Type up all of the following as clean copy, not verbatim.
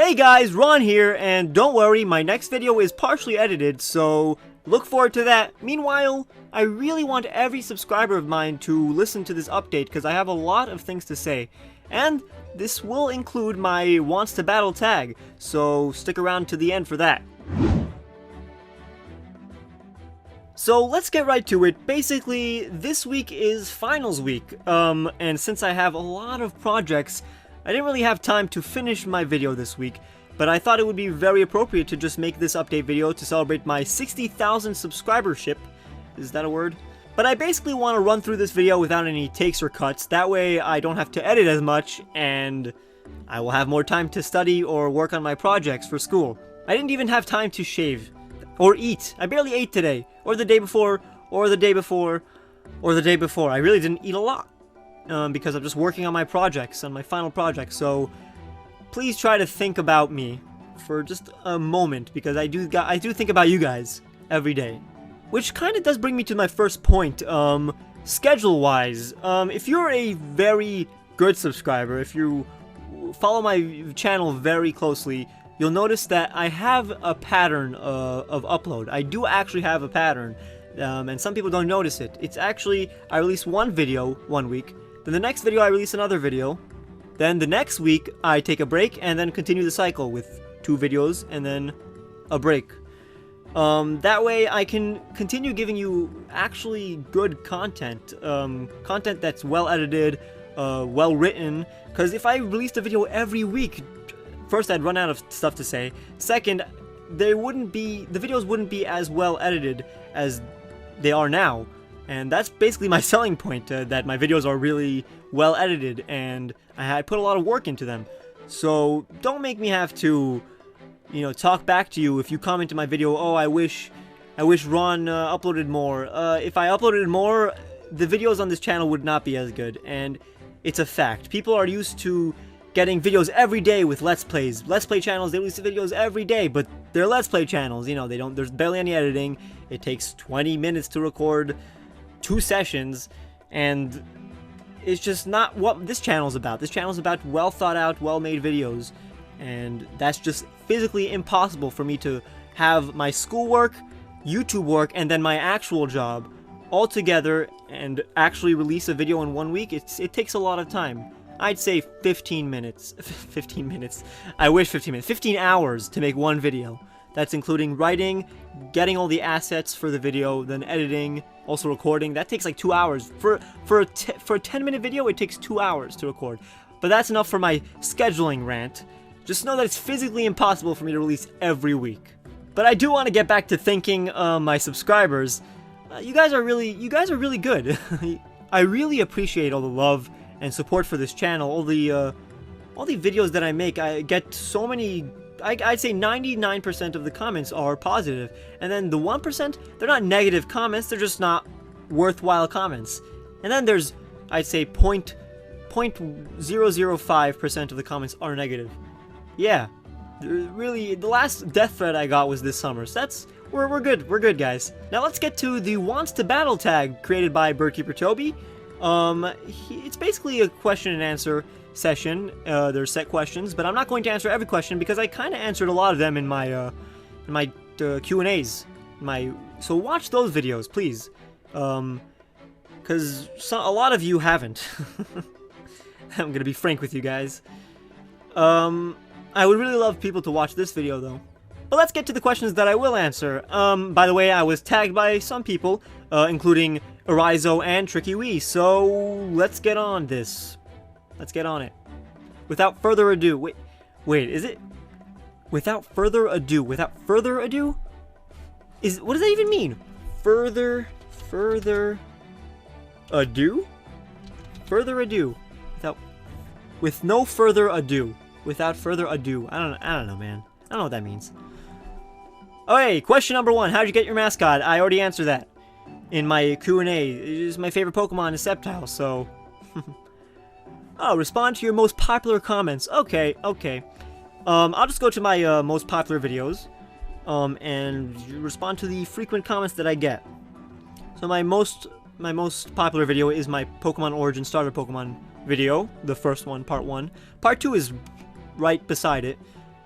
Hey guys, Ron here, and don't worry, my next video is partially edited, so look forward to that. Meanwhile, I really want every subscriber of mine to listen to this update because I have a lot of things to say. And this will include my Wants to Battle tag, so stick around to the end for that. So let's get right to it. Basically, this week is finals week, and since I have a lot of projects, I didn't really have time to finish my video this week, but I thought it would be very appropriate to just make this update video to celebrate my 60,000 subscribership. Is that a word? But I basically want to run through this video without any takes or cuts, that way I don't have to edit as much, and I will have more time to study or work on my projects for school. I didn't even have time to shave, or eat. I barely ate today, or the day before, or the day before, or the day before. I really didn't eat a lot. Because I'm just working on my projects, on my final project, so please try to think about me for just a moment, because I do think about you guys every day. Which kind of does bring me to my first point, schedule-wise. If you're a very good subscriber, if you follow my channel very closely, you'll notice that I have a pattern of upload. I do actually have a pattern, and some people don't notice it. It's actually, I release one video one week, then the next video I release another video, then the next week I take a break and then continue the cycle with 2 videos and then a break. That way I can continue giving you actually good content, content that's well edited, well written, because if I released a video every week, first I'd run out of stuff to say, second, the videos wouldn't be as well edited as they are now. And that's basically my selling point, that my videos are really well edited and I put a lot of work into them. So don't make me have to, talk back to you if you comment in my video, oh, I wish Ron uploaded more. If I uploaded more, the videos on this channel would not be as good, and it's a fact. People are used to getting videos every day with Let's Plays. Let's Play channels, they release videos every day, but they're Let's Play channels, there's barely any editing. It takes 20 minutes to record 2 sessions, and it's just not what this channel's about. This channel's about well thought out, well made videos, and that's just physically impossible for me to have my schoolwork, YouTube work, and then my actual job all together and actually release a video in 1 week. It takes a lot of time. I'd say 15 minutes. 15 minutes. I wish 15 minutes. 15 hours to make one video. That's including writing, getting all the assets for the video, then editing, also recording. That takes like 2 hours. For a 10-minute video, it takes 2 hours to record. But that's enough for my scheduling rant. Just know that it's physically impossible for me to release every week. But I do want to get back to thanking my subscribers. You guys are really good. I really appreciate all the love and support for this channel. All the videos that I make, I get so many. I'd say 99% of the comments are positive, and then the 1%, they're not negative comments, they're just not worthwhile comments. And then there's, I'd say, 0.005% of the comments are negative. Yeah, really, the last death threat I got was this summer, so we're good, guys. Now let's get to the Wants to Battle tag created by Birdkeeper Toby. It's basically a question and answer session. There's set questions, but I'm not going to answer every question because I kind of answered a lot of them in my Q&As. So watch those videos, please, because a lot of you haven't. I'm gonna be frank with you guys. I would really love people to watch this video though. But let's get to the questions that I will answer. By the way, I was tagged by some people, including Arizo and Tricky Wee, so let's get on this. Let's get on it. Without further ado, wait, is it? Without further ado, what does that even mean? Further ado? Further ado. With no further ado. Without further ado. I don't know, man. I don't know what that means. Okay, question number 1. How'd you get your mascot? I already answered that in my Q&A. It's my favorite Pokemon is Sceptile, so... Oh, respond to your most popular comments. Okay. I'll just go to my most popular videos, and respond to the frequent comments that I get. So my most popular video is my Pokemon Origin Starter Pokemon video, the first one, part 1. Part 2 is right beside it.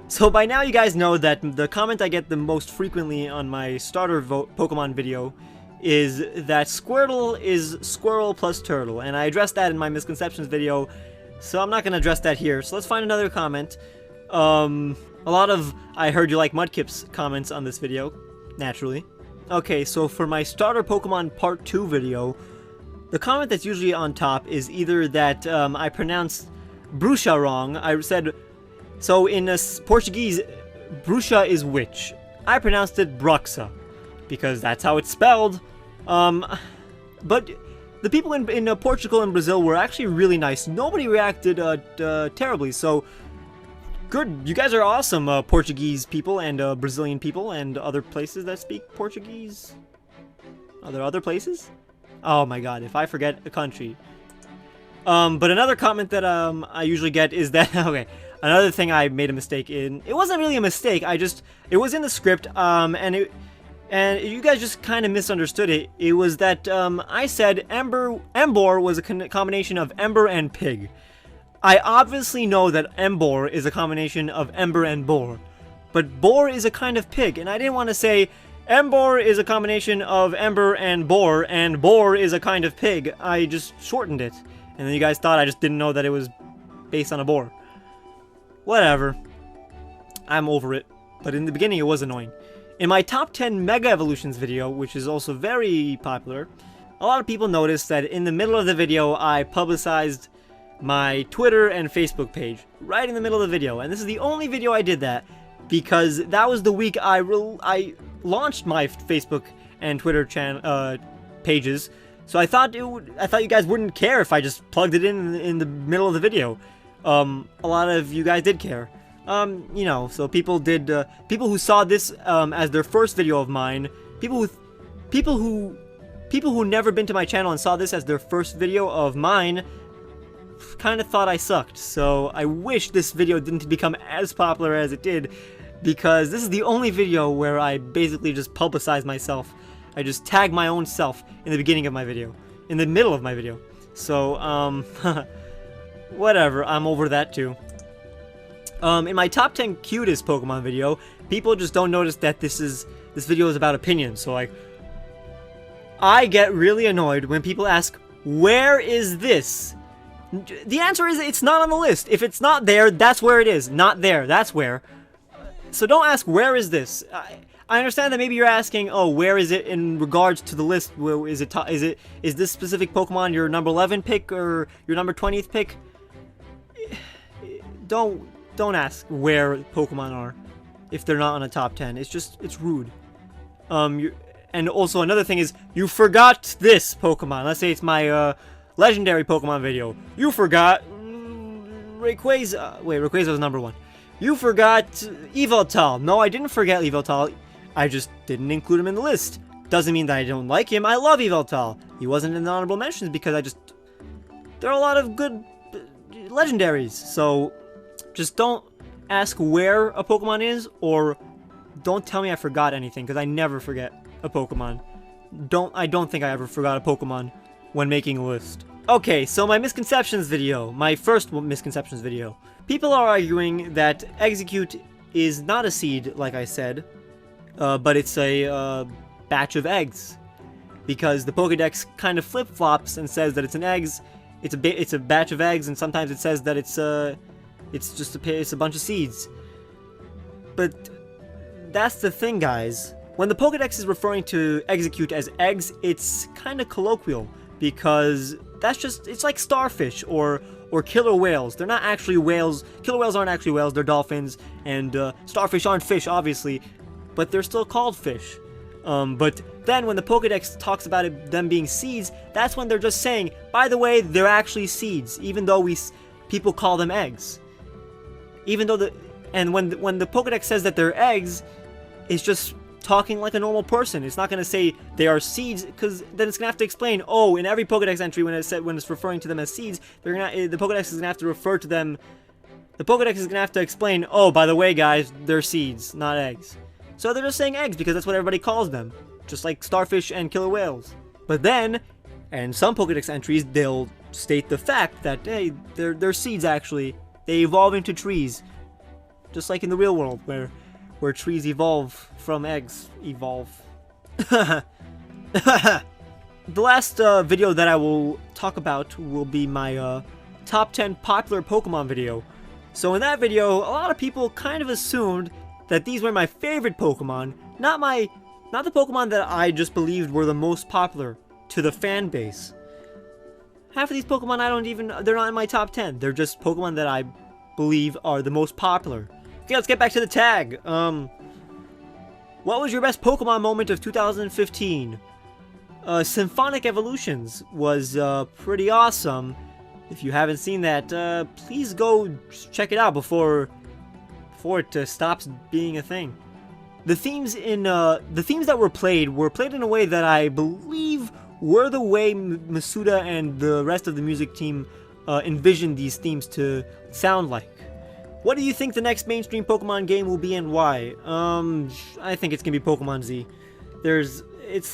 So by now you guys know that the comment I get the most frequently on my starter Pokemon video is that Squirtle is Squirrel plus Turtle, and I addressed that in my misconceptions video, so I'm not going to address that here. So let's find another comment. A lot of I heard you like Mudkip's comments on this video, naturally. Okay, so for my starter Pokemon part 2 video, the comment that's usually on top is either that I pronounced Bruxa wrong. I said, so in Portuguese, Bruxa is witch. I pronounced it Bruxa, because that's how it's spelled. But the people in Portugal and Brazil were actually really nice. Nobody reacted terribly, so good. You guys are awesome, Portuguese people and Brazilian people and other places that speak Portuguese. Are there other places? Oh my god, if I forget a country. But another comment that I usually get is that, okay, another thing I made a mistake in. It wasn't really a mistake, it was in the script, and you guys just kind of misunderstood it. It was that, I said Embor was a combination of Ember and Pig. I obviously know that Embor is a combination of Ember and Boar, but Boar is a kind of pig, and I didn't want to say Embor is a combination of Ember and Boar is a kind of pig. I just shortened it, and then you guys thought I just didn't know that it was based on a boar. Whatever. I'm over it, but in the beginning it was annoying. In my top 10 Mega Evolutions video, which is also very popular, a lot of people noticed that in the middle of the video I publicized my Twitter and Facebook page right in the middle of the video, and this is the only video I did that because that was the week I launched my Facebook and Twitter pages. So I thought you guys wouldn't care if I just plugged it in the middle of the video. A lot of you guys did care. You know, so people who saw this as their first video of mine, people who never been to my channel and saw this as their first video of mine, kind of thought I sucked. So I wish this video didn't become as popular as it did, because this is the only video where I basically just publicize myself. I just tag my own self in the beginning of my video, in the middle of my video. So whatever, I'm over that too. In my top 10 cutest Pokemon video, people just don't notice that this video is about opinions. So like, I get really annoyed when people ask, where is this? The answer is it's not on the list. If it's not there, that's where it is. Not there, that's where. So don't ask, where is this? I understand that maybe you're asking, oh, where is it in regards to the list? Where is this specific Pokemon your number 11 pick or your number 20th pick? Don't ask where Pokemon are if they're not on a top 10. It's rude. And also another thing is, you forgot this Pokemon. Let's say it's my legendary Pokemon video. You forgot Rayquaza. Wait, Rayquaza was number 1. You forgot Yveltal. No, I didn't forget Yveltal. I just didn't include him in the list. Doesn't mean that I don't like him. I love Yveltal. He wasn't in the honorable mentions because there are a lot of good legendaries. So just don't ask where a Pokemon is, or don't tell me I forgot anything, because I never forget a Pokemon. I don't think I ever forgot a Pokemon when making a list. Okay, so my misconceptions video, my first misconceptions video. People are arguing that Execute is not a seed, like I said, but it's a batch of eggs, because the Pokédex kind of flip-flops and says that it's it's a batch of eggs, and sometimes it says that it's a bunch of seeds. But that's the thing, guys. When the Pokédex is referring to Execute as eggs, it's kind of colloquial, because it's like starfish or killer whales. They're not actually whales. Killer whales aren't actually whales, they're dolphins, and starfish aren't fish, obviously, but they're still called fish. But then when the Pokédex talks about them being seeds, that's when they're just saying, by the way, they're actually seeds, even though people call them eggs. Even though when the Pokédex says that they're eggs, it's just talking like a normal person. It's not going to say they are seeds, because then it's going to have to explain, oh, in every Pokédex entry when it's referring to them as seeds, the Pokédex is going to have to refer to them. The Pokédex is going to have to explain, oh, by the way, guys, they're seeds, not eggs. So they're just saying eggs because that's what everybody calls them, just like starfish and killer whales. But then, and some Pokédex entries, they'll state the fact that, hey, they're seeds actually. They evolve into trees. just like in the real world, where trees evolve from eggs. Evolve. The last video that I will talk about will be my top 10 popular Pokemon video. So in that video, a lot of people kind of assumed that these were my favorite Pokemon, not the Pokemon that I just believed were the most popular to the fan base. Half of these Pokemon they're not in my top 10. They're just Pokemon that I believe are the most popular. Okay, let's get back to the tag. What was your best Pokemon moment of 2015? Symphonic Evolutions was pretty awesome. If you haven't seen that, please go check it out before it stops being a thing. The themes that were played in a way that I believe were the way Masuda and the rest of the music team envisioned these themes to sound like. What do you think the next mainstream Pokemon game will be and why? I think it's gonna be Pokemon Z.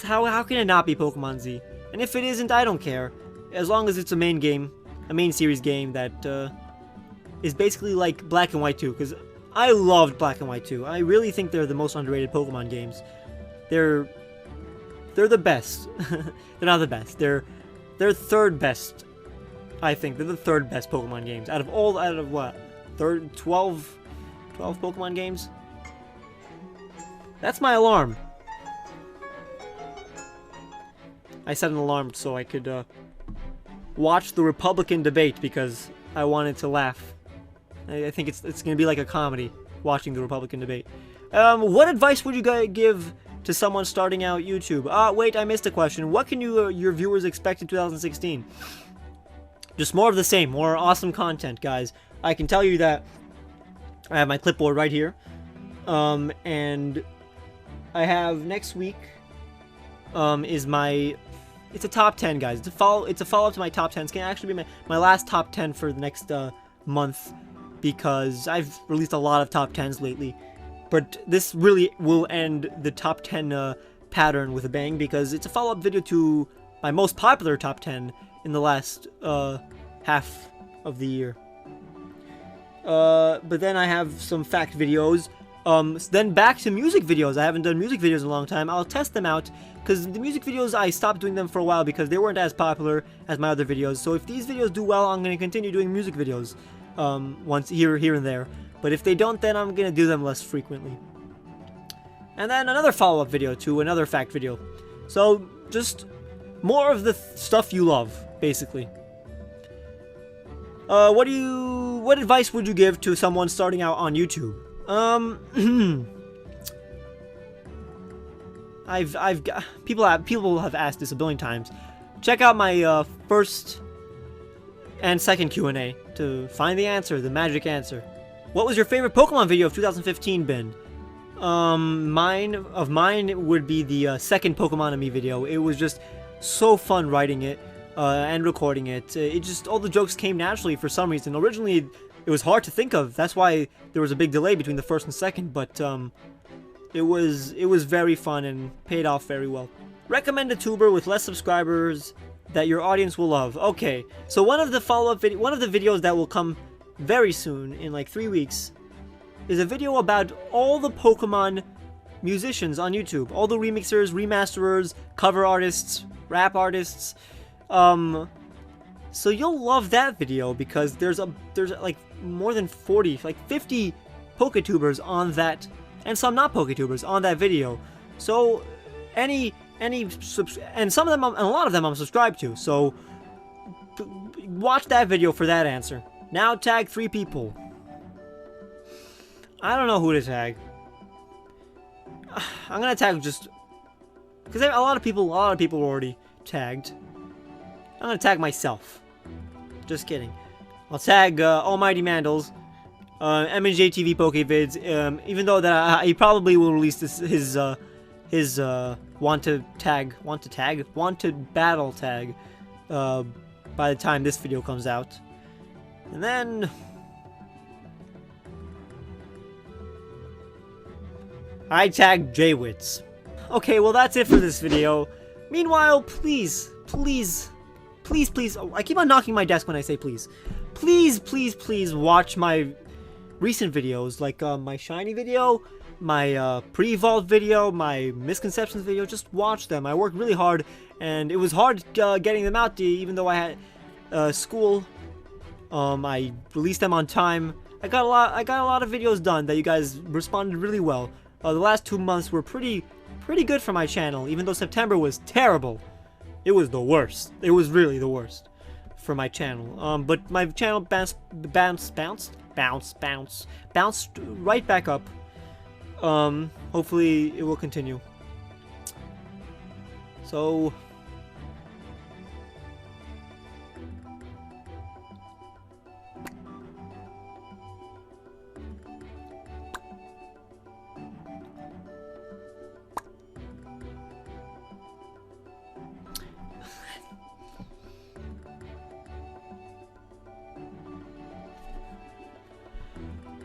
How can it not be Pokemon Z? And if it isn't, I don't care. As long as it's a main game, a main series game that is basically like Black and White 2, because I loved Black and White 2. I really think they're the most underrated Pokemon games. They're the best. They're not the best. They're third best. I think they're the third best Pokemon games out of what? 12 Pokemon games? That's my alarm. I set an alarm so I could watch the Republican debate because I wanted to laugh. I think it's going to be like a comedy, watching the Republican debate. What advice would you give to someone starting out YouTube? Wait, I missed a question. What can your viewers expect in 2016? Just more of the same, more awesome content, guys. I can tell you that I have my clipboard right here. And I have next week it's a top 10, guys. It's a follow-up to my top 10. It's gonna actually be my last top 10 for the next month, because I've released a lot of top 10s lately. But this really will end the top 10 pattern with a bang, because it's a follow-up video to my most popular top 10 in the last half of the year. But then I have some fact videos. Then back to music videos. I haven't done music videos in a long time. I'll test them out, because the music videos, I stopped doing them for a while because they weren't as popular as my other videos. So if these videos do well, I'm going to continue doing music videos once here and there. But if they don't, then I'm going to do them less frequently. And then another follow-up video to another fact video. So just more of the stuff you love, basically. What advice would you give to someone starting out on YouTube? People have asked this a billion times. Check out my first and second Q&A to find the answer, the magic answer. What was your favorite Pokemon video of 2015 been? Mine would be the second Pokemon Me video. It was just so fun writing it and recording it. It just, all the jokes came naturally for some reason. Originally, it was hard to think of. That's why there was a big delay between the first and second, but it was very fun and paid off very well. Recommend a tuber with less subscribers that your audience will love. Okay, so one of the videos that will come very soon, in like 3 weeks, is a video about all the Pokemon musicians on YouTube. All the remixers, remasterers, cover artists, rap artists. So you'll love that video, because there's like more than 40, like 50 Poketubers on that, and some not Poketubers on that video. So and some of them, and a lot of them I'm subscribed to. So watch that video for that answer. Now tag 3 people. I don't know who to tag. I'm gonna tag just because a lot of people were already tagged. I'm gonna tag myself. Just kidding. I'll tag Almighty Mandals, M&J TV Pokevids. Even though that he probably will release his wanted battle tag by the time this video comes out. And then I tagged Jaywitz. Okay, well that's it for this video. Meanwhile, please, I keep on knocking my desk when I say please. Please watch my recent videos, like my shiny video, my pre-evolved video, my misconceptions video. Just watch them. I worked really hard, and it was hard getting them out to you, even though I had school. I released them on time. I got a lot of videos done that you guys responded really well. The last 2 months were pretty good for my channel, even though September was terrible. It was the worst. It was really the worst for my channel. But my channel bounced right back up. Hopefully it will continue. So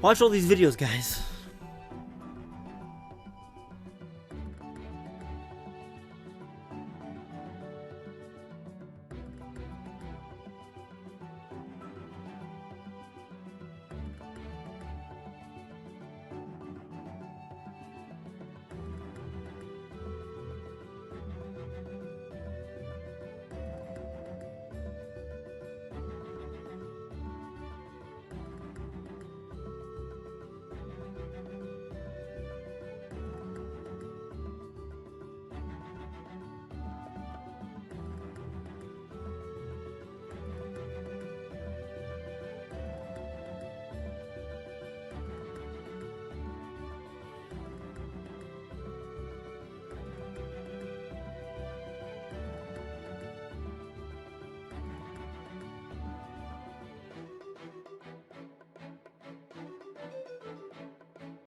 watch all these videos, guys.